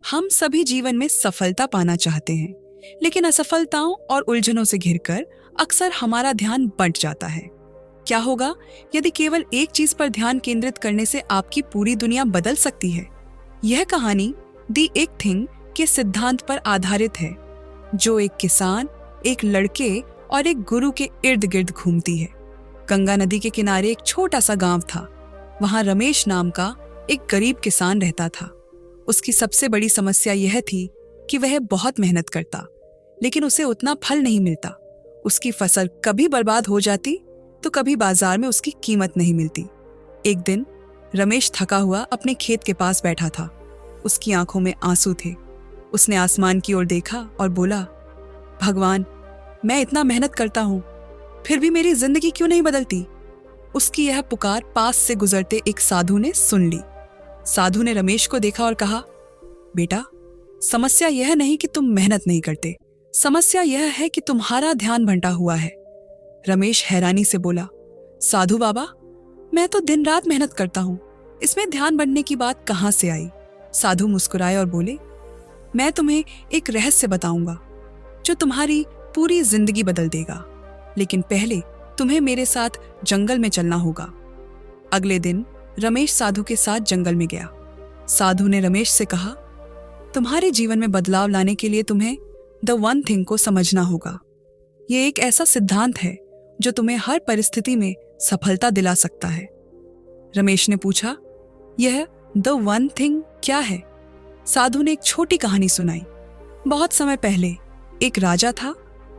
हम सभी जीवन में सफलता पाना चाहते हैं, लेकिन असफलताओं और उलझनों से घिरकर अक्सर हमारा ध्यान बंट जाता है। क्या होगा यदि केवल एक चीज पर ध्यान केंद्रित करने से आपकी पूरी दुनिया बदल सकती है? यह कहानी दी एक थिंग के सिद्धांत पर आधारित है, जो एक किसान, एक लड़के और एक गुरु के इर्द गिर्द घूमती है। गंगा नदी के किनारे एक छोटा सा गांव था। वहां रमेश नाम का एक गरीब किसान रहता था। उसकी सबसे बड़ी समस्या यह थी कि वह बहुत मेहनत करता, लेकिन उसे उतना फल नहीं मिलता। उसकी फसल कभी बर्बाद हो जाती तो कभी बाजार में उसकी कीमत नहीं मिलती। एक दिन रमेश थका हुआ अपने खेत के पास बैठा था। उसकी आंखों में आंसू थे। उसने आसमान की ओर देखा और बोला, भगवान, मैं इतना मेहनत करता हूँ, फिर भी मेरी जिंदगी क्यों नहीं बदलती? उसकी यह पुकार पास से गुजरते एक साधु ने सुन ली। साधु ने रमेश को देखा और कहा, बेटा, समस्या यह नहीं कि तुम मेहनत नहीं करते, समस्या यह है कि तुम्हारा ध्यान बंटा हुआ है। रमेश हैरानी से बोला, साधु बाबा, मैं तो दिन रात मेहनत करता हूँ, इसमें ध्यान बंटने की बात कहाँ से आई? साधु मुस्कुराए और बोले, मैं तुम्हें एक रहस्य बताऊंगा जो तुम्हारी पूरी जिंदगी बदल देगा, लेकिन पहले तुम्हें मेरे साथ जंगल में चलना होगा। अगले दिन रमेश साधु के साथ जंगल में गया। साधु ने रमेश से कहा, तुम्हारे जीवन में बदलाव लाने के लिए तुम्हें द वन थिंग को समझना होगा। यह एक ऐसा सिद्धांत है जो तुम्हें हर परिस्थिति में सफलता दिला सकता है। रमेश ने पूछा, यह द वन थिंग क्या है? साधु ने एक छोटी कहानी सुनाई। बहुत समय पहले एक राजा था।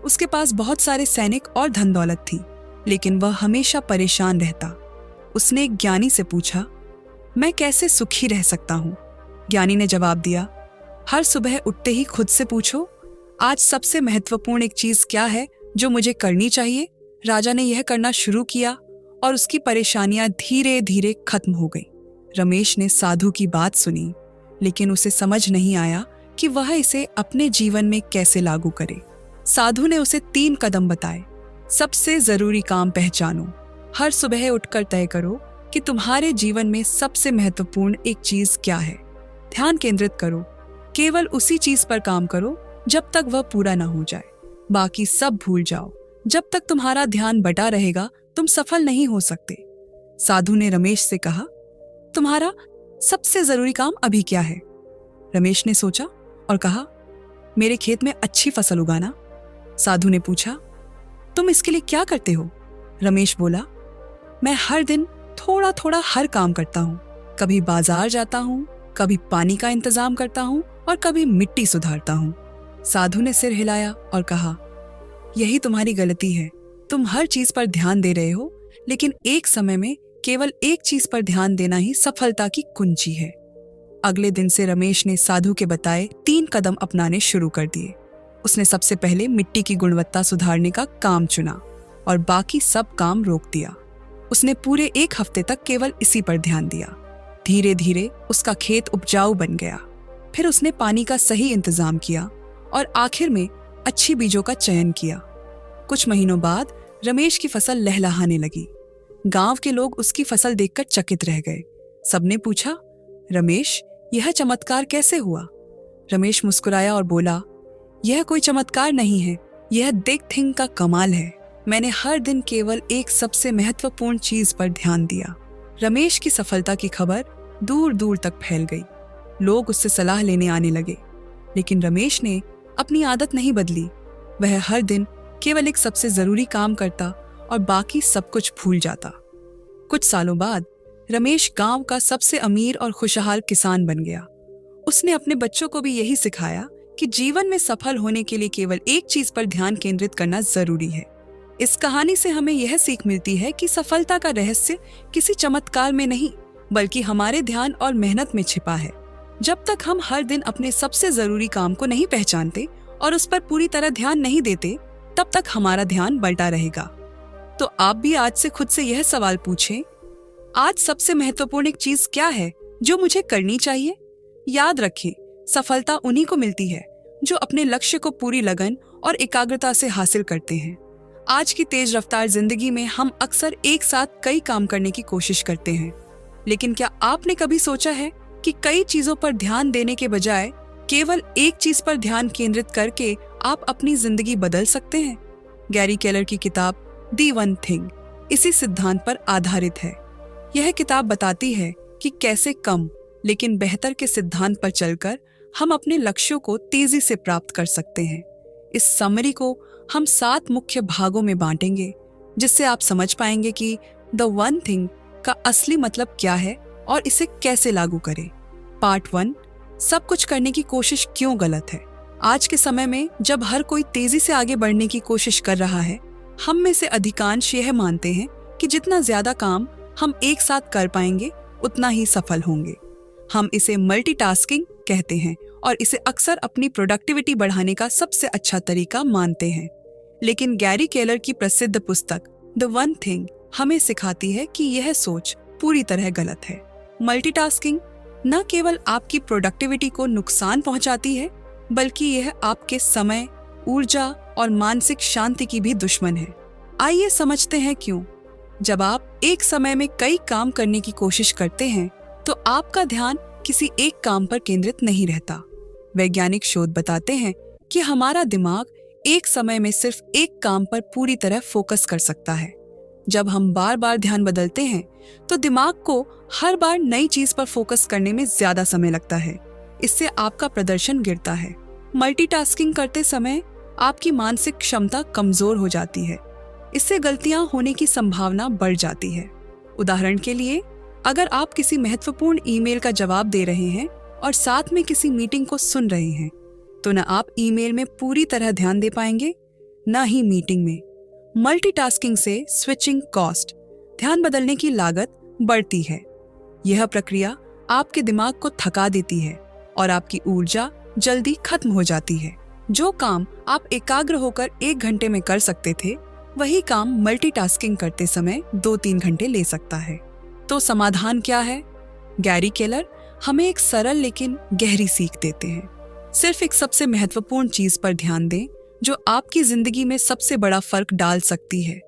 उसके पास बहुत सारे सैनिक और धन दौलत थी, लेकिन वह हमेशा परेशान रहता। उसने एक ज्ञानी से पूछा, मैं कैसे सुखी रह सकता हूँ? ज्ञानी ने जवाब दिया, हर सुबह उठते ही खुद से पूछो, आज सबसे महत्वपूर्ण एक चीज क्या है जो मुझे करनी चाहिए? राजा ने यह करना शुरू किया और उसकी परेशानियां धीरे धीरे खत्म हो गई। रमेश ने साधु की बात सुनी, लेकिन उसे समझ नहीं आया कि वह इसे अपने जीवन में कैसे लागू करे। साधु ने उसे 3 कदम बताए। सबसे जरूरी काम पहचानो। हर सुबह उठकर तय करो कि तुम्हारे जीवन में सबसे महत्वपूर्ण एक चीज क्या है। ध्यान केंद्रित करो। केवल उसी चीज पर काम करो जब तक वह पूरा ना हो जाए। बाकी सब भूल जाओ। जब तक तुम्हारा ध्यान बटा रहेगा, तुम सफल नहीं हो सकते। साधु ने रमेश से कहा, तुम्हारा सबसे जरूरी काम अभी क्या है? रमेश ने सोचा और कहा, मेरे खेत में अच्छी फसल उगाना। साधु ने पूछा, तुम इसके लिए क्या करते हो? रमेश बोला, मैं हर दिन थोड़ा थोड़ा हर काम करता हूँ। कभी बाजार जाता हूँ, कभी पानी का इंतजाम करता हूँ और कभी मिट्टी सुधारता हूँ। साधु ने सिर हिलाया और कहा, यही तुम्हारी गलती है। तुम हर चीज पर ध्यान दे रहे हो, लेकिन एक समय में केवल एक चीज पर ध्यान देना ही सफलता की कुंजी है। अगले दिन से रमेश ने साधु के बताए 3 कदम अपनाने शुरू कर दिए। उसने सबसे पहले मिट्टी की गुणवत्ता सुधारने का काम चुना और बाकी सब काम रोक दिया। उसने पूरे 1 हफ्ते तक केवल इसी पर ध्यान दिया। धीरे धीरे उसका खेत उपजाऊ बन गया। फिर उसने पानी का सही इंतजाम किया और आखिर में अच्छी बीजों का चयन किया। कुछ महीनों बाद रमेश की फसल लहलहाने लगी। गांव के लोग उसकी फसल देखकर चकित रह गए। सबने पूछा, रमेश, यह चमत्कार कैसे हुआ? रमेश मुस्कुराया और बोला, यह कोई चमत्कार नहीं है, यह बिग थिंग का कमाल है। मैंने हर दिन केवल एक सबसे महत्वपूर्ण चीज पर ध्यान दिया। रमेश की सफलता की खबर दूर दूर तक फैल गई। लोग उससे सलाह लेने आने लगे, लेकिन रमेश ने अपनी आदत नहीं बदली। वह हर दिन केवल एक सबसे जरूरी काम करता और बाकी सब कुछ भूल जाता। कुछ सालों बाद रमेश गांव का सबसे अमीर और खुशहाल किसान बन गया। उसने अपने बच्चों को भी यही सिखाया कि जीवन में सफल होने के लिए केवल एक चीज पर ध्यान केंद्रित करना जरूरी है। इस कहानी से हमें यह सीख मिलती है कि सफलता का रहस्य किसी चमत्कार में नहीं, बल्कि हमारे ध्यान और मेहनत में छिपा है। जब तक हम हर दिन अपने सबसे जरूरी काम को नहीं पहचानते और उस पर पूरी तरह ध्यान नहीं देते, तब तक हमारा ध्यान बंटा रहेगा। तो आप भी आज से खुद से यह सवाल पूछें, आज सबसे महत्वपूर्ण एक चीज क्या है जो मुझे करनी चाहिए? याद रखें, सफलता उन्हीं को मिलती है जो अपने लक्ष्य को पूरी लगन और एकाग्रता से हासिल करते हैं। आज की तेज रफ्तार जिंदगी में हम अक्सर एक साथ कई काम करने की कोशिश करते हैं, लेकिन क्या आपने कभी सोचा है कि कई चीजों पर ध्यान देने के बजाय केवल एक चीज पर ध्यान केंद्रित करके आप अपनी जिंदगी बदल सकते हैं। गैरी केलर की किताब दी वन थिंग इसी सिद्धांत पर आधारित है। यह किताब बताती है कि कैसे कम लेकिन बेहतर के सिद्धांत पर चलकर हम अपने लक्ष्यों को तेजी से प्राप्त कर सकते हैं। इस समरी को हम 7 मुख्य भागों में बांटेंगे, जिससे आप समझ पाएंगे कि द वन थिंग का असली मतलब क्या है और इसे कैसे लागू करें। पार्ट 1, सब कुछ करने की कोशिश क्यों गलत है। आज के समय में जब हर कोई तेजी से आगे बढ़ने की कोशिश कर रहा है, हम में से अधिकांश यह मानते हैं कि जितना ज्यादा काम हम एक साथ कर पाएंगे उतना ही सफल होंगे। हम इसे मल्टीटास्किंग कहते हैं और इसे अक्सर अपनी प्रोडक्टिविटी बढ़ाने का सबसे अच्छा तरीका मानते हैं। लेकिन गैरी केलर की प्रसिद्ध पुस्तक द वन थिंग हमें सिखाती है कि यह सोच पूरी तरह गलत है। मल्टीटास्किंग न केवल आपकी प्रोडक्टिविटी को नुकसान पहुंचाती है, बल्कि यह आपके समय, ऊर्जा और मानसिक शांति की भी दुश्मन है। आइए समझते हैं क्यों। जब आप एक समय में कई काम करने की कोशिश करते हैं, तो आपका ध्यान किसी एक काम पर केंद्रित नहीं रहता। वैज्ञानिक शोध बताते हैं कि हमारा दिमाग एक समय में सिर्फ एक काम पर पूरी तरह फोकस कर सकता है। जब हम बार बार ध्यान बदलते हैं, तो दिमाग को हर बार नई चीज पर फोकस करने में ज्यादा समय लगता है। इससे आपका प्रदर्शन गिरता है। मल्टीटास्किंग करते समय आपकी मानसिक क्षमता कमजोर हो जाती है। इससे गलतियां होने की संभावना बढ़ जाती है। उदाहरण के लिए, अगर आप किसी महत्वपूर्ण ईमेल का जवाब दे रहे हैं और साथ में किसी मीटिंग को सुन रहे हैं, तो न आप ईमेल में पूरी तरह ध्यान दे पाएंगे, न ही मीटिंग में। मल्टीटास्किंग से स्विचिंग कॉस्ट, ध्यान बदलने की लागत बढ़ती है। यह प्रक्रिया आपके दिमाग को थका देती है और आपकी ऊर्जा जल्दी खत्म हो जाती है। जो काम आप एकाग्र होकर 1 घंटे में कर सकते थे, वही काम मल्टीटास्किंग करते समय 2-3 घंटे ले सकता है। तो समाधान क्या है? गैरी केलर हमें एक सरल लेकिन गहरी सीख देते हैं। सिर्फ एक सबसे महत्वपूर्ण चीज पर ध्यान दें जो आपकी जिंदगी में सबसे बड़ा फर्क डाल सकती है।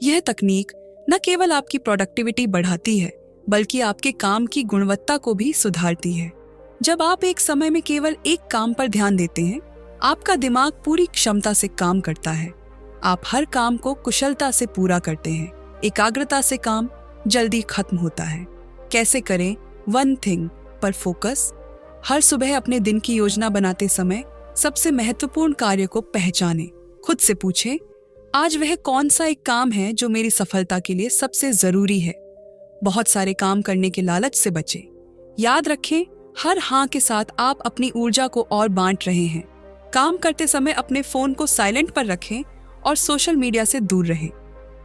यह तकनीक न केवल आपकी प्रोडक्टिविटी बढ़ाती है, बल्कि आपके काम की गुणवत्ता को भी सुधारती है। जब आप एक समय में केवल एक काम पर ध्यान देते हैं, आपका दिमाग पूरी क्षमता से काम करता है। आप हर काम को कुशलता से पूरा करते हैं। एकाग्रता से काम जल्दी खत्म होता है। कैसे करें वन थिंग पर फोकस? हर सुबह अपने दिन की योजना बनाते समय सबसे महत्वपूर्ण कार्य को पहचानें। खुद से पूछें, आज वह कौन सा एक काम है जो मेरी सफलता के लिए सबसे जरूरी है। बहुत सारे काम करने के लालच से बचें। याद रखें, हर हाँ के साथ आप अपनी ऊर्जा को और बांट रहे हैं। काम करते समय अपने फोन को साइलेंट पर रखें और सोशल मीडिया से दूर रहें।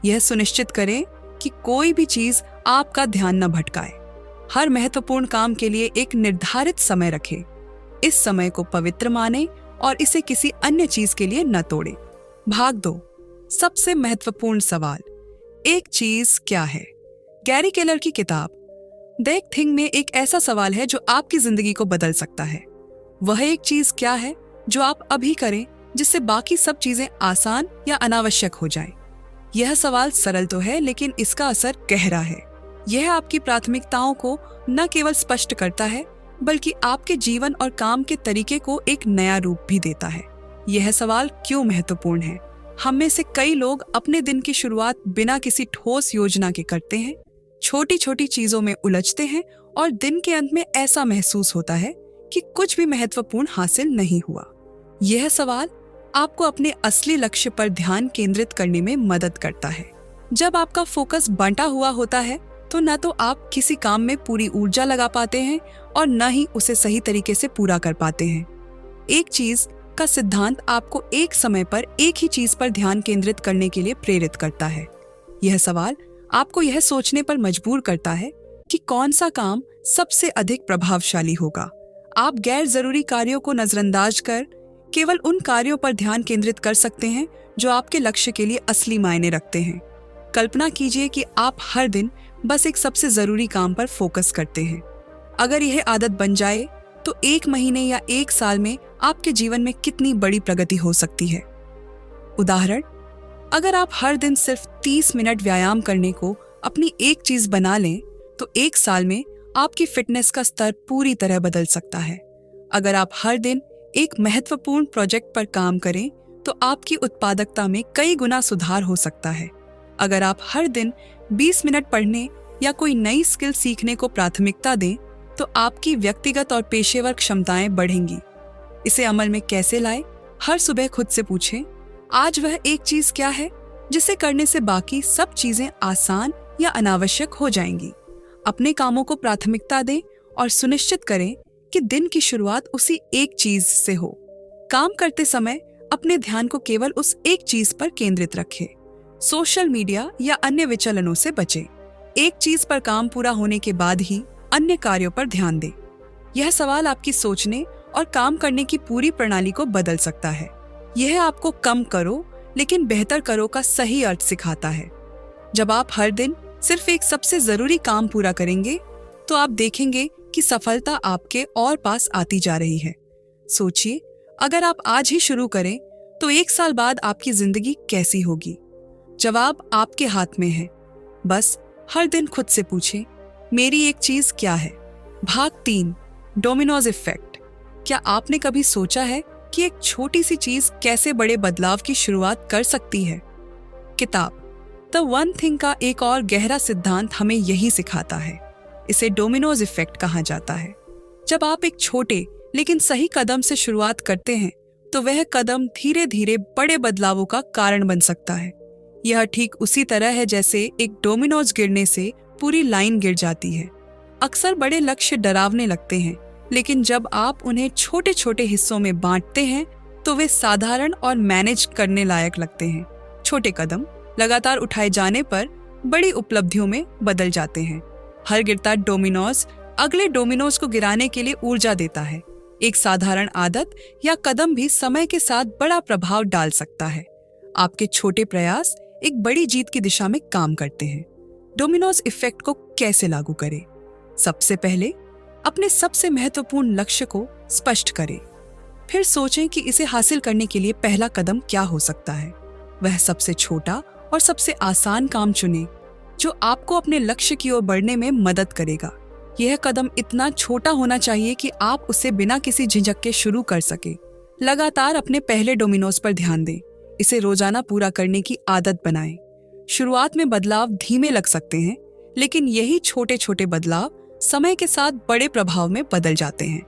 यह सुनिश्चित करें कि कोई भी चीज आपका ध्यान न भटकाए। हर महत्वपूर्ण काम के लिए एक निर्धारित समय रखें। इस समय को पवित्र मानें और इसे किसी अन्य चीज के लिए न तोड़ें। भाग 2, सबसे महत्वपूर्ण सवाल, एक चीज क्या है? गैरी केलर की किताब द एक थिंग में एक ऐसा सवाल है जो आपकी जिंदगी को बदल सकता है। वह एक चीज क्या है जो आप अभी करें जिससे बाकी सब चीजें आसान या अनावश्यक हो जाएं? यह सवाल सरल तो है, लेकिन इसका असर गहरा है। यह आपकी प्राथमिकताओं को न केवल स्पष्ट करता है, बल्कि आपके जीवन और काम के तरीके को एक नया रूप भी देता है। यह सवाल क्यों महत्वपूर्ण है? हम में से कई लोग अपने दिन की शुरुआत बिना किसी ठोस योजना के करते हैं। छोटी छोटी चीजों में उलझते हैं और दिन के अंत में ऐसा महसूस होता है कि कुछ भी महत्वपूर्ण हासिल नहीं हुआ। यह सवाल आपको अपने असली लक्ष्य पर ध्यान केंद्रित करने में मदद करता है। जब आपका फोकस बंटा हुआ होता है, तो न तो आप किसी काम में पूरी ऊर्जा लगा पाते हैं और न ही उसे सही तरीके से पूरा कर पाते हैं। एक चीज का सिद्धांत आपको एक समय पर एक ही चीज पर ध्यान केंद्रित करने के लिए प्रेरित करता है। यह सवाल आपको यह सोचने पर मजबूर करता है कि कौन सा काम सबसे अधिक प्रभावशाली होगा। आप गैर जरूरी कार्यों को नजरअंदाज कर केवल उन कार्यों पर ध्यान केंद्रित कर सकते हैं जो आपके लक्ष्य के लिए असली मायने रखते हैं। कल्पना कीजिए कि आप हर दिन बस एक सबसे जरूरी काम पर फोकस करते हैं। अगर यह आदत बन जाए तो 1 महीने या 1 साल में आपके जीवन में कितनी बड़ी प्रगति हो सकती है। उदाहरण, अगर आप हर दिन सिर्फ 30 मिनट व्यायाम करने को अपनी एक चीज बना लें, तो 1 साल में आपकी फिटनेस का स्तर पूरी तरह बदल सकता है। अगर आप हर दिन एक महत्वपूर्ण प्रोजेक्ट पर काम करें तो आपकी उत्पादकता में कई गुना सुधार हो सकता है। अगर आप हर दिन 20 मिनट पढ़ने या कोई नई स्किल सीखने को प्राथमिकता दें तो आपकी व्यक्तिगत और पेशेवर क्षमताएं बढ़ेंगी। इसे अमल में कैसे लाएं? हर सुबह खुद से पूछें, आज वह एक चीज क्या है जिसे करने से बाकी सब चीजें आसान या अनावश्यक हो जाएंगी। अपने कामों को प्राथमिकता दें और सुनिश्चित करें कि दिन की शुरुआत उसी एक चीज से हो। काम करते समय अपने ध्यान को केवल उस एक चीज पर केंद्रित रखें। सोशल मीडिया या अन्य विचलनों से बचें। एक चीज पर काम पूरा होने के बाद ही अन्य कार्यों पर ध्यान दें। यह सवाल आपकी सोचने और काम करने की पूरी प्रणाली को बदल सकता है। यह आपको कम करो लेकिन बेहतर करो का सही अर्थ सिखाता है। जब आप हर दिन सिर्फ एक सबसे जरूरी काम पूरा करेंगे तो आप देखेंगे कि सफलता आपके और पास आती जा रही है। सोचिए, अगर आप आज ही शुरू करें तो 1 साल बाद आपकी जिंदगी कैसी होगी? जवाब आपके हाथ में है। बस हर दिन खुद से पूछें, मेरी एक चीज क्या है? भाग 3, डोमिनोज इफेक्ट। क्या आपने कभी सोचा है कि एक छोटी सी चीज कैसे बड़े बदलाव की शुरुआत कर सकती है? किताब द वन थिंग का एक और गहरा सिद्धांत हमें यही सिखाता है। इसे डोमिनोज इफेक्ट कहा जाता है। जब आप एक छोटे लेकिन सही कदम से शुरुआत करते हैं तो वह कदम धीरे धीरे बड़े बदलावों का कारण बन सकता है। यह ठीक उसी तरह है जैसे एक डोमिनोज गिरने से पूरी लाइन गिर जाती है। अक्सर बड़े लक्ष्य डरावने लगते हैं, लेकिन जब आप उन्हें छोटे छोटे हिस्सों में बांटते हैं तो वे साधारण और मैनेज करने लायक लगते हैं। छोटे कदम लगातार उठाए जाने पर बड़ी उपलब्धियों में बदल जाते हैं। हर गिरता डोमिनोज अगले डोमिनोज को गिराने के लिए ऊर्जा देता है। एक साधारण आदत या कदम भी समय के साथ बड़ा प्रभाव डाल सकता है। आपके छोटे प्रयास एक बड़ी जीत की दिशा में काम करते हैं। डोमिनोज इफेक्ट को कैसे लागू करें? सबसे पहले अपने सबसे महत्वपूर्ण लक्ष्य को स्पष्ट करें। फिर सोचें कि इसे हासिल करने के लिए पहला कदम क्या हो सकता है। वह सबसे छोटा और सबसे आसान काम चुनें जो आपको अपने लक्ष्य की ओर बढ़ने में मदद करेगा। यह कदम इतना छोटा होना चाहिए कि आप उसे बिना किसी झिझक के शुरू कर सके। लगातार अपने पहले डोमिनोज पर ध्यान दें। इसे रोजाना पूरा करने की आदत बनाएं। शुरुआत में बदलाव धीमे लग सकते हैं, लेकिन यही छोटे छोटे बदलाव समय के साथ बड़े प्रभाव में बदल जाते हैं।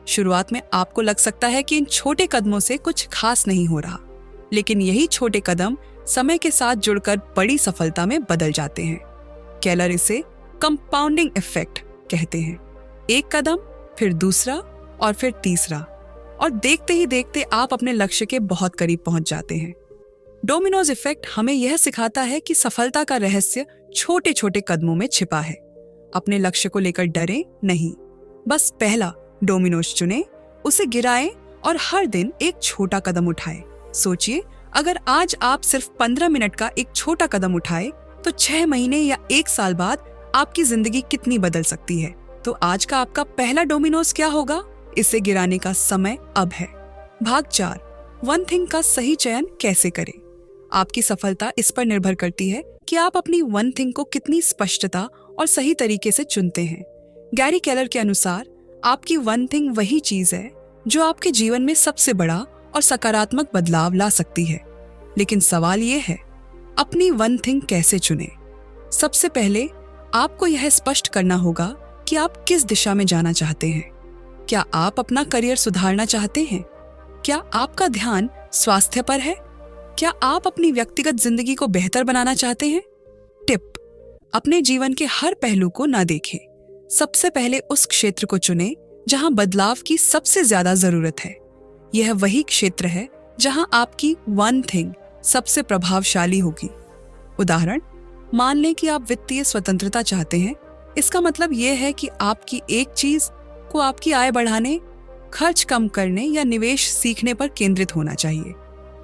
शुरुआत में आपको लग सकता है कि इन छोटे कदमों से कुछ खास नहीं हो रहा, लेकिन यही छोटे कदम समय के साथ जुड़कर बड़ी सफलता में बदल जाते हैं। केलर इसे कंपाउंडिंग इफेक्ट कहते हैं। एक कदम, फिर दूसरा और फिर तीसरा, और देखते ही देखते आप अपने लक्ष्य के बहुत करीब पहुंच जाते हैं। डोमिनोज इफेक्ट हमें यह सिखाता है कि सफलता का रहस्य छोटे छोटे कदमों में छिपा है। अपने लक्ष्य को लेकर डरें नहीं, बस पहला डोमिनोज चुनें, उसे गिराएं और हर दिन एक छोटा कदम उठाएं। सोचिए, अगर आज आप सिर्फ 15 मिनट का एक छोटा कदम उठाए तो 6 महीने या 1 साल बाद आपकी जिंदगी कितनी बदल सकती है। तो आज का आपका पहला डोमिनोज क्या होगा? इसे गिराने का समय अब है। भाग 4, वन थिंग का सही चयन कैसे करें? आपकी सफलता इस पर निर्भर करती है कि आप अपनी वन थिंग को कितनी स्पष्टता और सही तरीके से चुनते हैं। गैरी केलर के अनुसार आपकी वन थिंग वही चीज है जो आपके जीवन में सबसे बड़ा और सकारात्मक बदलाव ला सकती है। लेकिन सवाल ये है, अपनी वन थिंग कैसे चुनें? सबसे पहले आपको यह स्पष्ट करना होगा कि आप किस दिशा में जाना चाहते हैं। क्या आप अपना करियर सुधारना चाहते हैं? क्या आपका ध्यान स्वास्थ्य पर है? क्या आप अपनी व्यक्तिगत जिंदगी को बेहतर बनाना चाहते हैं? टिप: अपने जीवन के हर पहलू को ना देखें। सबसे पहले उस क्षेत्र को चुनें जहां बदलाव की सबसे ज्यादा जरूरत है। यह वही क्षेत्र है जहां आपकी वन थिंग सबसे प्रभावशाली होगी। उदाहरण, मान लें कि आप वित्तीय स्वतंत्रता चाहते हैं। इसका मतलब यह है कि आपकी एक चीज को आपकी आय बढ़ाने, खर्च कम करने या निवेश सीखने पर केंद्रित होना चाहिए।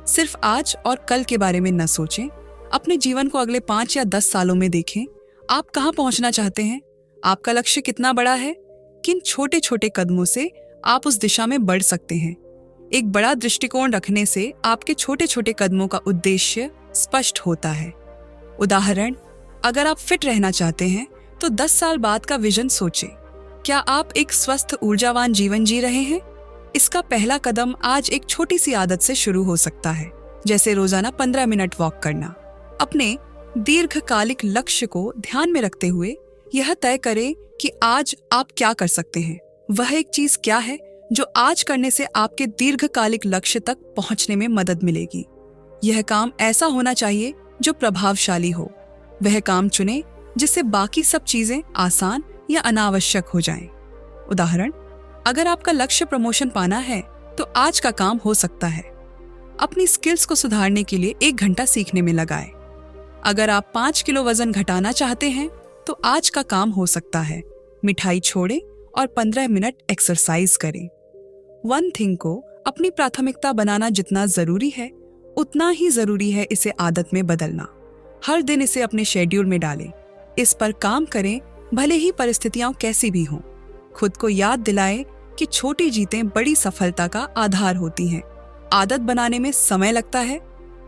सिर्फ आज और कल के बारे में न सोचें। अपने जीवन को अगले 5 या 10 सालों में देखें। आप कहां पहुंचना चाहते हैं? आपका लक्ष्य कितना बड़ा है? किन छोटे छोटे कदमों से आप उस दिशा में बढ़ सकते हैं? एक बड़ा दृष्टिकोण रखने से आपके छोटे छोटे कदमों का उद्देश्य स्पष्ट होता है। उदाहरण, अगर आप फिट रहना चाहते हैं तो 10 साल बाद का विजन सोचें। क्या आप एक स्वस्थ ऊर्जावान जीवन जी रहे हैं? इसका पहला कदम आज एक छोटी सी आदत से शुरू हो सकता है, जैसे रोजाना 15 मिनट वॉक करना। अपने दीर्घकालिक लक्ष्य को ध्यान में रखते हुए यह तय करें कि आज आप क्या कर सकते हैं। वह एक चीज क्या है जो आज करने से आपके दीर्घकालिक लक्ष्य तक पहुंचने में मदद मिलेगी। यह काम ऐसा होना चाहिए जो प्रभावशाली हो। वह काम चुनें जिससे बाकी सब चीजें आसान या अनावश्यक हो जाएं। उदाहरण, अगर आपका लक्ष्य प्रमोशन पाना है तो आज का काम हो सकता है अपनी स्किल्स को सुधारने के लिए 1 घंटा सीखने में लगाएं। अगर आप 5 किलो वजन घटाना चाहते हैं तो आज का काम हो सकता है मिठाई छोड़ें और 15 मिनट एक्सरसाइज करें। वन थिंग को अपनी प्राथमिकता बनाना जितना जरूरी है उतना ही जरूरी है इसे आदत में बदलना। हर दिन इसे अपने शेड्यूल में डालें, इस पर काम करें भले ही परिस्थितियां कैसी भी हों। खुद को याद दिलाएं कि छोटी जीतें बड़ी सफलता का आधार होती हैं। आदत बनाने में समय लगता है,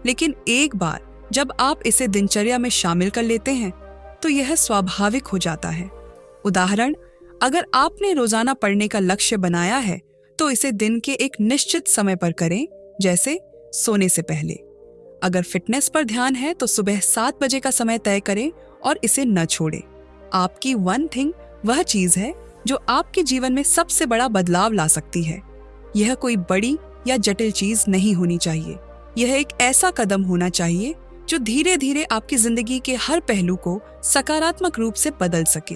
लेकिन एक बार जब आप इसे दिनचर्या में शामिल कर लेते हैं तो यह स्वाभाविक हो जाता है। उदाहरण, अगर आपने रोजाना पढ़ने का लक्ष्य बनाया है तो इसे दिन के एक निश्चित समय पर करें, जैसे सोने से पहले। अगर फिटनेस पर ध्यान है तो सुबह 7 बजे का समय तय करें और इसे न छोड़ें। आपकी वन थिंग वह चीज है जो आपके जीवन में सबसे बड़ा बदलाव ला सकती है। यह कोई बड़ी या जटिल चीज नहीं होनी चाहिए। यह एक ऐसा कदम होना चाहिए जो धीरे धीरे आपकी जिंदगी के हर पहलू को सकारात्मक रूप से बदल सके।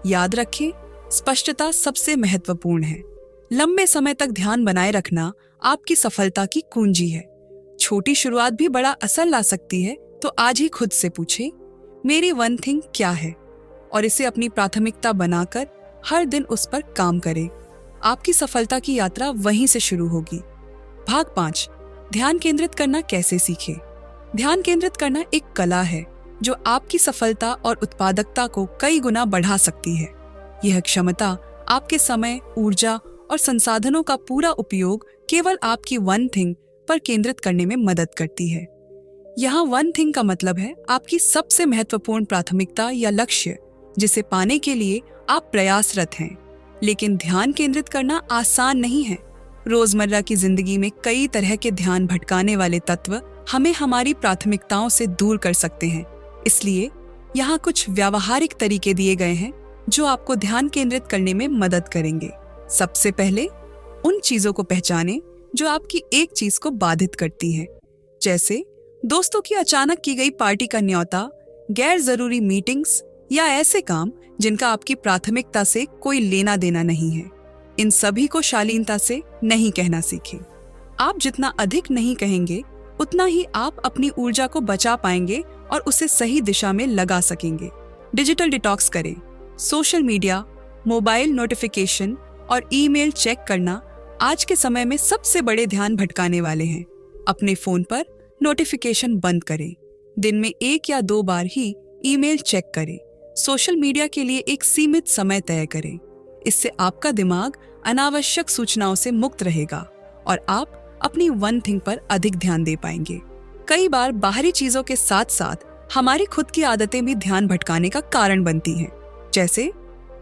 याद रखें, स्पष्टता सबसे महत्वपूर्ण है। लंबे समय तक ध्यान बनाए रखना आपकी सफलता की कुंजी है। छोटी शुरुआत भी बड़ा असर ला सकती है, तो आज ही खुद से पूछें, मेरी वन थिंग क्या है, और इसे अपनी प्राथमिकता बनाकर हर दिन उस पर काम करें। आपकी सफलता की यात्रा वहीं से शुरू होगी। भाग 5, ध्यान केंद्रित करना कैसे सीखें। ध्यान केंद्रित करना एक कला है जो आपकी सफलता और उत्पादकता को कई गुना बढ़ा सकती है। यह क्षमता आपके समय, ऊर्जा और संसाधनों का पूरा उपयोग केवल आपकी वन थिंग पर केंद्रित करने में मदद करती है। यहाँ वन थिंग का मतलब है आपकी सबसे महत्वपूर्ण प्राथमिकता या लक्ष्य, जिसे पाने के लिए आप प्रयासरत हैं। लेकिन ध्यान केंद्रित करना आसान नहीं है। रोजमर्रा की जिंदगी में कई तरह के ध्यान भटकाने वाले तत्व हमें हमारी प्राथमिकताओं से दूर कर सकते हैं। इसलिए यहाँ कुछ व्यावहारिक तरीके दिए गए हैं जो आपको ध्यान केंद्रित करने में मदद करेंगे। सबसे पहले उन चीजों को पहचानें जो आपकी एक चीज को बाधित करती हैं, जैसे दोस्तों की अचानक की गई पार्टी का न्योता, गैर जरूरी मीटिंग्स या ऐसे काम जिनका आपकी प्राथमिकता से कोई लेना देना नहीं है। इन सभी को शालीनता से नहीं कहना सीखें। आप जितना अधिक नहीं कहेंगे उतना ही आप अपनी ऊर्जा को बचा पाएंगे और उसे सही दिशा में लगा सकेंगे। डिजिटल डिटॉक्स करें। सोशल मीडिया, मोबाइल नोटिफिकेशन और ईमेल चेक करना आज के समय में सबसे बड़े ध्यान भटकाने वाले हैं। अपने फोन पर नोटिफिकेशन बंद करें। दिन में 1 या 2 बार ही ईमेल चेक करें। सोशल मीडिया के लिए एक सीमित समय तय करें। इससे आपका दिमाग अनावश्यक सूचनाओं से मुक्त रहेगा और आप अपनी वन थिंग पर अधिक ध्यान दे पाएंगे। कई बार बाहरी चीजों के साथ साथ हमारी खुद की आदतें भी ध्यान भटकाने का कारण बनती हैं, जैसे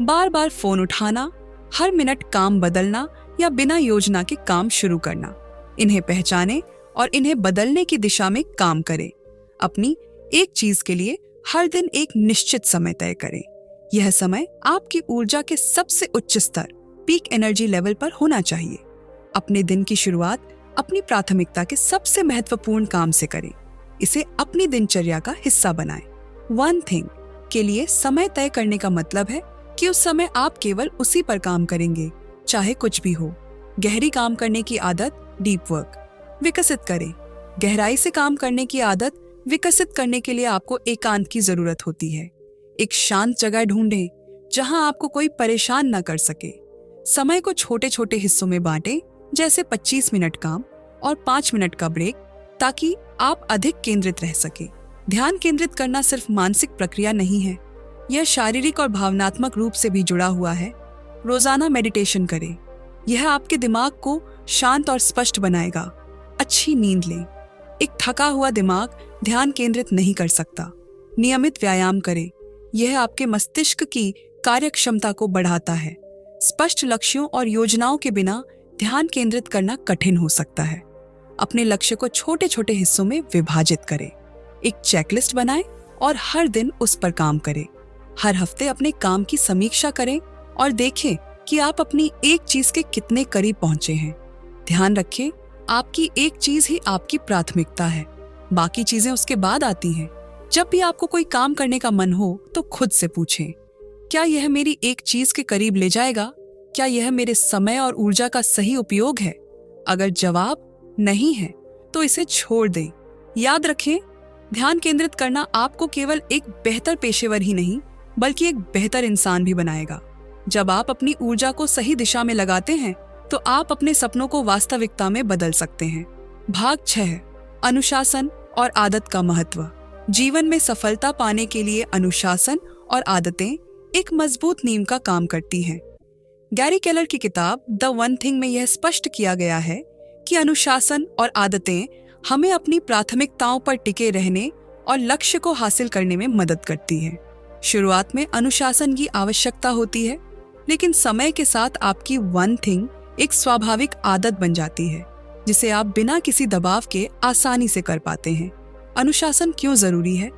बार बार फोन उठाना, हर मिनट काम बदलना या बिना योजना के काम शुरू करना। इन्हें पहचानें और इन्हें बदलने की दिशा में काम करें। अपनी एक चीज के लिए हर दिन एक निश्चित समय तय करें। यह समय आपकी ऊर्जा के सबसे उच्च स्तर, पीक एनर्जी लेवल पर होना चाहिए। अपने दिन की शुरुआत अपनी प्राथमिकता के सबसे महत्वपूर्ण काम से करें। इसे अपनी दिनचर्या का हिस्सा बनाएं। वन थिंग के लिए समय तय करने का मतलब है कि उस समय आप केवल उसी पर काम करेंगे, चाहे कुछ भी हो। गहरी काम करने की आदत, डीप वर्क, विकसित करें। गहराई से काम करने की आदत विकसित करने के लिए आपको एकांत की जरूरत होती है। एक शांत जगह ढूंढें जहां आपको कोई परेशान न कर सके। समय को छोटे छोटे हिस्सों में बांटें, जैसे 25 मिनट काम और 5 मिनट का ब्रेक, ताकि आप अधिक केंद्रित रह सके। ध्यान केंद्रित करना सिर्फ मानसिक प्रक्रिया नहीं है, यह शारीरिक और भावनात्मक रूप से भी जुड़ा हुआ है। रोजाना मेडिटेशन करें। यह आपके दिमाग को शांत और स्पष्ट बनाएगा। अच्छी नींद लें। एक थका हुआ दिमाग ध्यान केंद्रित नहीं कर सकता। नियमित व्यायाम करें। यह आपके मस्तिष्क की कार्यक्षमता को बढ़ाता है। स्पष्ट लक्ष्यों और योजनाओं के बिना ध्यान केंद्रित करना कठिन हो सकता है। अपने लक्ष्य को छोटे छोटे हिस्सों में विभाजित करें। एक चेकलिस्ट बनाएं और हर दिन उस पर काम करें। हर हफ्ते अपने काम की समीक्षा करें और देखें कि आप अपनी एक चीज के कितने करीब पहुंचे हैं। ध्यान रखें, आपकी एक चीज ही आपकी प्राथमिकता है, बाकी चीजें उसके बाद आती हैं। जब भी आपको कोई काम करने का मन हो तो खुद से पूछें, क्या यह मेरी एक चीज के करीब ले जाएगा? क्या यह मेरे समय और ऊर्जा का सही उपयोग है? अगर जवाब नहीं है तो इसे छोड़ दें। याद रखें, ध्यान केंद्रित करना आपको केवल एक बेहतर पेशेवर ही नहीं बल्कि एक बेहतर इंसान भी बनाएगा। जब आप अपनी ऊर्जा को सही दिशा में लगाते हैं तो आप अपने सपनों को वास्तविकता में बदल सकते हैं। भाग 6, अनुशासन और आदत का महत्व। जीवन में सफलता पाने के लिए अनुशासन और आदतें एक मजबूत नींव का काम करती हैं। गैरी केलर की किताब द वन थिंग में यह स्पष्ट किया गया है कि अनुशासन और आदतें हमें अपनी प्राथमिकताओं पर टिके रहने और लक्ष्य को हासिल करने में मदद करती हैं। शुरुआत में अनुशासन की आवश्यकता होती है, लेकिन समय के साथ आपकी वन थिंग एक स्वाभाविक आदत बन जाती है जिसे आप बिना किसी दबाव के आसानी से कर पाते हैं। अनुशासन क्यों जरूरी है?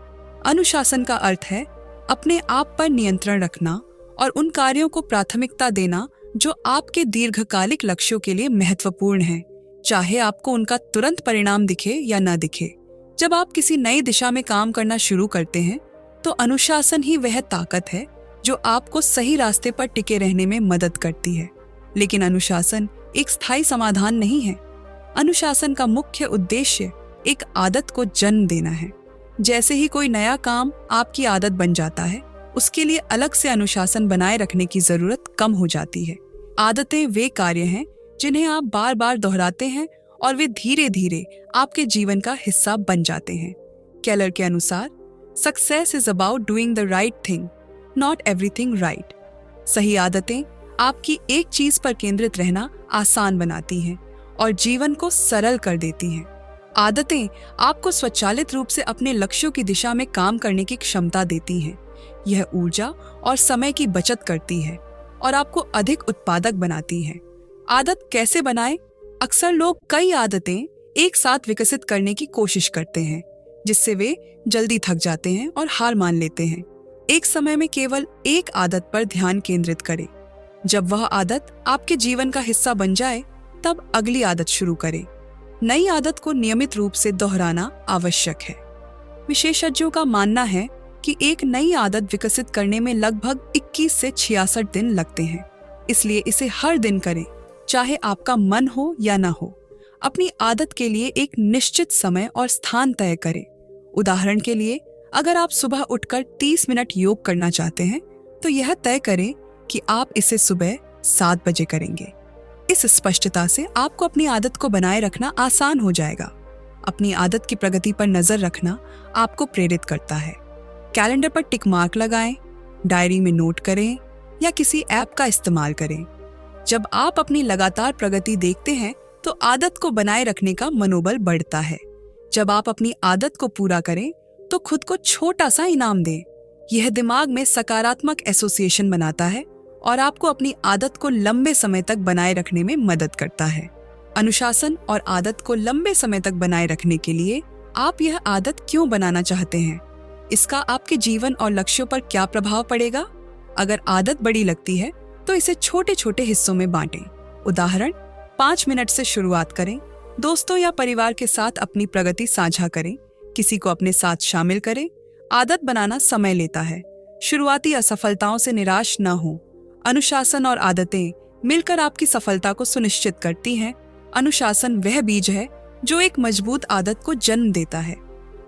अनुशासन का अर्थ है अपने आप पर नियंत्रण रखना और उन कार्यों को प्राथमिकता देना जो आपके दीर्घकालिक लक्ष्यों के लिए महत्वपूर्ण हैं, चाहे आपको उनका तुरंत परिणाम दिखे या न दिखे। जब आप किसी नई दिशा में काम करना शुरू करते हैं तो अनुशासन ही वह ताकत है जो आपको सही रास्ते पर टिके रहने में मदद करती है। लेकिन अनुशासन एक स्थायी समाधान नहीं है। अनुशासन का मुख्य उद्देश्य एक आदत को जन्म देना है। जैसे ही कोई नया काम आपकी आदत बन जाता है, उसके लिए अलग से अनुशासन बनाए रखने की जरूरत कम हो जाती है। आदतें वे कार्य हैं जिन्हें आप बार बार दोहराते हैं और वे धीरे धीरे आपके जीवन का हिस्सा बन जाते हैं। केलर के अनुसार, success is about doing the right thing, not everything right. सही आदतें आपकी एक चीज पर केंद्रित रहना आसान बनाती हैं और जीवन को सरल कर देती हैं। आदतें आपको स्वचालित रूप से अपने लक्ष्यों की दिशा में काम करने की क्षमता देती हैं। यह ऊर्जा और समय की बचत करती है और आपको अधिक उत्पादक बनाती है। आदत कैसे बनाएं? अक्सर लोग कई आदतें एक साथ विकसित करने की कोशिश करते हैं, जिससे वे जल्दी थक जाते हैं और हार मान लेते हैं। एक समय में केवल एक आदत पर ध्यान केंद्रित करें। जब वह आदत आपके जीवन का हिस्सा बन जाए, तब अगली आदत शुरू करें। नई आदत को नियमित रूप से दोहराना आवश्यक है। विशेषज्ञों का मानना है कि एक नई आदत विकसित करने में लगभग 21 से 66 दिन लगते हैं। इसलिए इसे हर दिन करें, चाहे आपका मन हो या न हो। अपनी आदत के लिए एक निश्चित समय और स्थान तय करें। उदाहरण के लिए, अगर आप सुबह उठकर 30 मिनट योग करना चाहते हैं, तो यह तय करें कि आप इसे सुबह 7 बजे करेंगे। इस स्पष्टता से आपको अपनी आदत को बनाए रखना आसान हो जाएगा। अपनी आदत की प्रगति पर नजर रखना आपको प्रेरित करता है। कैलेंडर पर टिक मार्क लगाएं, डायरी में नोट करें या किसी ऐप का इस्तेमाल करें। जब आप अपनी लगातार प्रगति देखते हैं तो आदत को बनाए रखने का मनोबल बढ़ता है। जब आप अपनी आदत को पूरा करें तो खुद को छोटा सा इनाम दें। यह दिमाग में सकारात्मक एसोसिएशन बनाता है और आपको अपनी आदत को लंबे समय तक बनाए रखने में मदद करता है। अनुशासन और आदत को लंबे समय तक बनाए रखने के लिए आप यह आदत क्यों बनाना चाहते हैं? इसका आपके जीवन और लक्ष्यों पर क्या प्रभाव पड़ेगा? अगर आदत बड़ी लगती है तो इसे छोटे छोटे हिस्सों में बांटें। उदाहरण, 5 मिनट से शुरुआत करें। दोस्तों या परिवार के साथ अपनी प्रगति साझा करें। किसी को अपने साथ शामिल करें। आदत बनाना समय लेता है। शुरुआती असफलताओं से निराश न हो। अनुशासन और आदतें मिलकर आपकी सफलता को सुनिश्चित करती हैं। अनुशासन वह बीज है जो एक मजबूत आदत को जन्म देता है,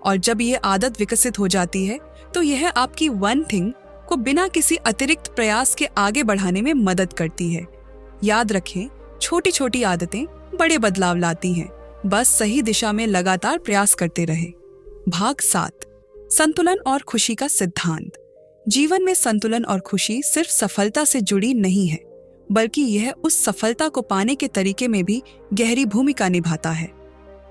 और जब यह आदत विकसित हो जाती है तो यह आपकी वन थिंग को बिना किसी अतिरिक्त प्रयास के आगे बढ़ाने में मदद करती है। याद रखें, छोटी छोटी आदतें बड़े बदलाव लाती हैं। बस सही दिशा में लगातार प्रयास करते रहे। भाग 7, संतुलन और खुशी का सिद्धांत। जीवन में संतुलन और खुशी सिर्फ सफलता से जुड़ी नहीं है, बल्कि यह उस सफलता को पाने के तरीके में भी गहरी भूमिका निभाता है।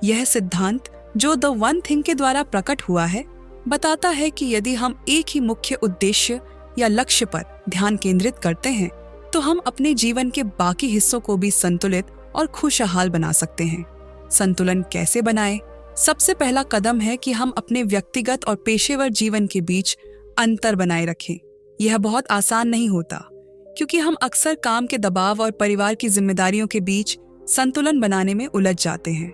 यह सिद्धांत, जो द वन थिंग के द्वारा प्रकट हुआ है, बताता है कि यदि हम एक ही मुख्य उद्देश्य या लक्ष्य पर ध्यान केंद्रित करते हैं, तो हम अपने जीवन के बाकी हिस्सों को भी संतुलित और खुशहाल बना सकते हैं। संतुलन कैसे बनाएं? सबसे पहला कदम है कि हम अपने व्यक्तिगत और पेशेवर जीवन के बीच अंतर बनाए रखें। यह बहुत आसान नहीं होता, क्योंकि हम अक्सर काम के दबाव और परिवार की जिम्मेदारियों के बीच संतुलन बनाने में उलझ जाते हैं।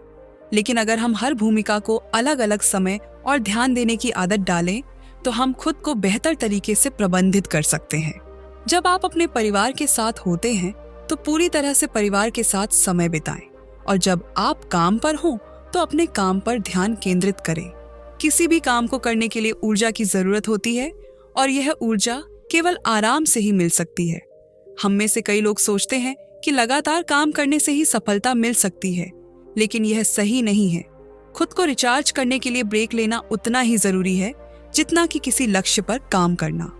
लेकिन अगर हम हर भूमिका को अलग अलग समय और ध्यान देने की आदत डालें, तो हम खुद को बेहतर तरीके से प्रबंधित कर सकते हैं। जब आप अपने परिवार के साथ होते हैं, तो पूरी तरह से परिवार के साथ समय बिताएं, और जब आप काम पर हों, तो अपने काम पर ध्यान केंद्रित करें। किसी भी काम को करने के लिए ऊर्जा की जरूरत होती है, और यह ऊर्जा केवल आराम से ही मिल सकती है। हम में से कई लोग सोचते हैं कि लगातार काम करने से ही सफलता मिल सकती है, लेकिन यह सही नहीं है। खुद को रिचार्ज करने के लिए ब्रेक लेना उतना ही जरूरी है जितना कि किसी लक्ष्य पर काम करना।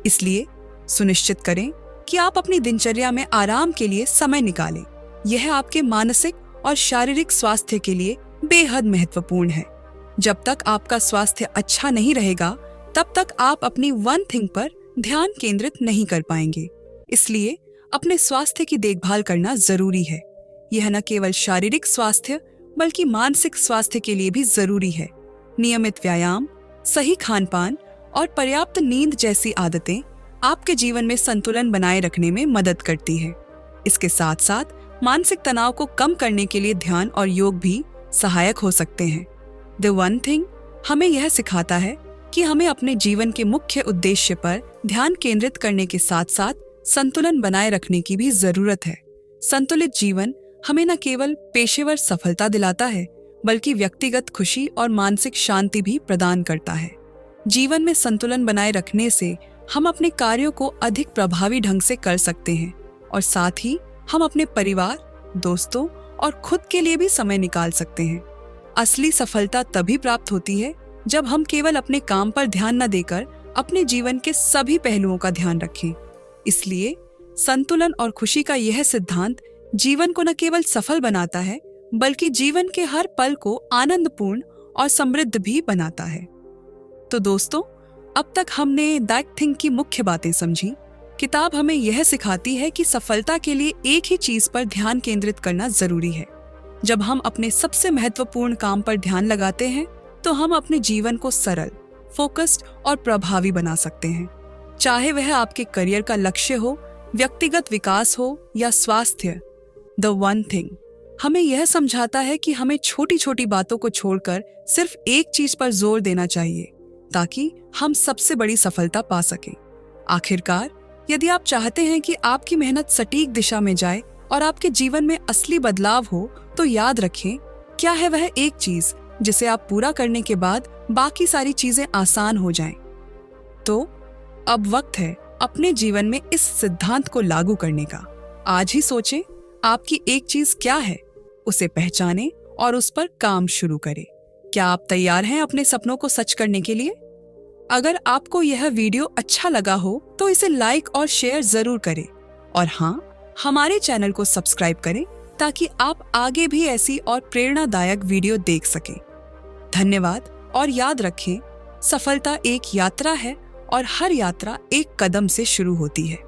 इसलिए सुनिश्चित करें कि आप अपनी दिनचर्या में आराम के लिए समय निकालें। यह आपके मानसिक और शारीरिक स्वास्थ्य के लिए बेहद महत्वपूर्ण है। जब तक आपका स्वास्थ्य अच्छा नहीं रहेगा, तब तक आप अपनी वन थिंग पर ध्यान केंद्रित नहीं कर पाएंगे। इसलिए अपने स्वास्थ्य की देखभाल करना जरूरी है। यह न केवल शारीरिक स्वास्थ्य बल्कि मानसिक स्वास्थ्य के लिए भी जरूरी है। नियमित व्यायाम, सही खान-पान और पर्याप्त नींद जैसी आदतें आपके जीवन में संतुलन बनाए रखने में मदद करती है। इसके साथ साथ मानसिक तनाव को कम करने के लिए ध्यान और योग भी सहायक हो सकते हैं। द वन थिंग हमें यह सिखाता है कि हमें अपने जीवन के मुख्य उद्देश्य पर ध्यान केंद्रित करने के साथ साथ संतुलन बनाए रखने की भी जरूरत है। संतुलित जीवन हमें न केवल पेशेवर सफलता दिलाता है, बल्कि व्यक्तिगत खुशी और मानसिक शांति भी प्रदान करता है। जीवन में संतुलन बनाए रखने से हम अपने कार्यों को अधिक प्रभावी ढंग से कर सकते हैं, और साथ ही हम अपने परिवार, दोस्तों और खुद के लिए भी समय निकाल सकते हैं। असली सफलता तभी प्राप्त होती है जब हम केवल अपने काम पर ध्यान न देकर अपने जीवन के सभी पहलुओं का ध्यान रखें। इसलिए संतुलन और खुशी का यह सिद्धांत जीवन को न केवल सफल बनाता है, बल्कि जीवन के हर पल को आनंदपूर्ण और समृद्ध भी बनाता है। तो दोस्तों, अब तक हमने दैट थिंग की मुख्य बातें समझी। किताब हमें यह सिखाती है कि सफलता के लिए एक ही चीज पर ध्यान केंद्रित करना जरूरी है। जब हम अपने सबसे महत्वपूर्ण काम पर ध्यान लगाते हैं, तो हम अपने जीवन को सरल, फोकस्ड और प्रभावी बना सकते हैं। चाहे वह आपके करियर का लक्ष्य हो, व्यक्तिगत विकास हो या स्वास्थ्य, द वन थिंग हमें यह समझाता है कि हमें छोटी छोटी बातों को छोड़कर सिर्फ एक चीज पर जोर देना चाहिए, ताकि हम सबसे बड़ी सफलता पा सकें। आखिरकार, यदि आप चाहते हैं कि आपकी मेहनत सटीक दिशा में जाए और आपके जीवन में असली बदलाव हो, तो याद रखें, क्या है वह एक चीज जिसे आप पूरा करने के बाद बाकी सारी चीजें आसान हो जाएं। तो अब वक्त है अपने जीवन में इस सिद्धांत को लागू करने का। आज ही सोचें, आपकी एक चीज क्या है, उसे पहचानें और उस पर काम शुरू करें। क्या आप तैयार हैं अपने सपनों को सच करने के लिए? अगर आपको यह वीडियो अच्छा लगा हो तो इसे लाइक और शेयर जरूर करें, और हाँ, हमारे चैनल को सब्सक्राइब करें ताकि आप आगे भी ऐसी और प्रेरणादायक वीडियो देख सकें। धन्यवाद, और याद रखें, सफलता एक यात्रा है और हर यात्रा एक कदम से शुरू होती है।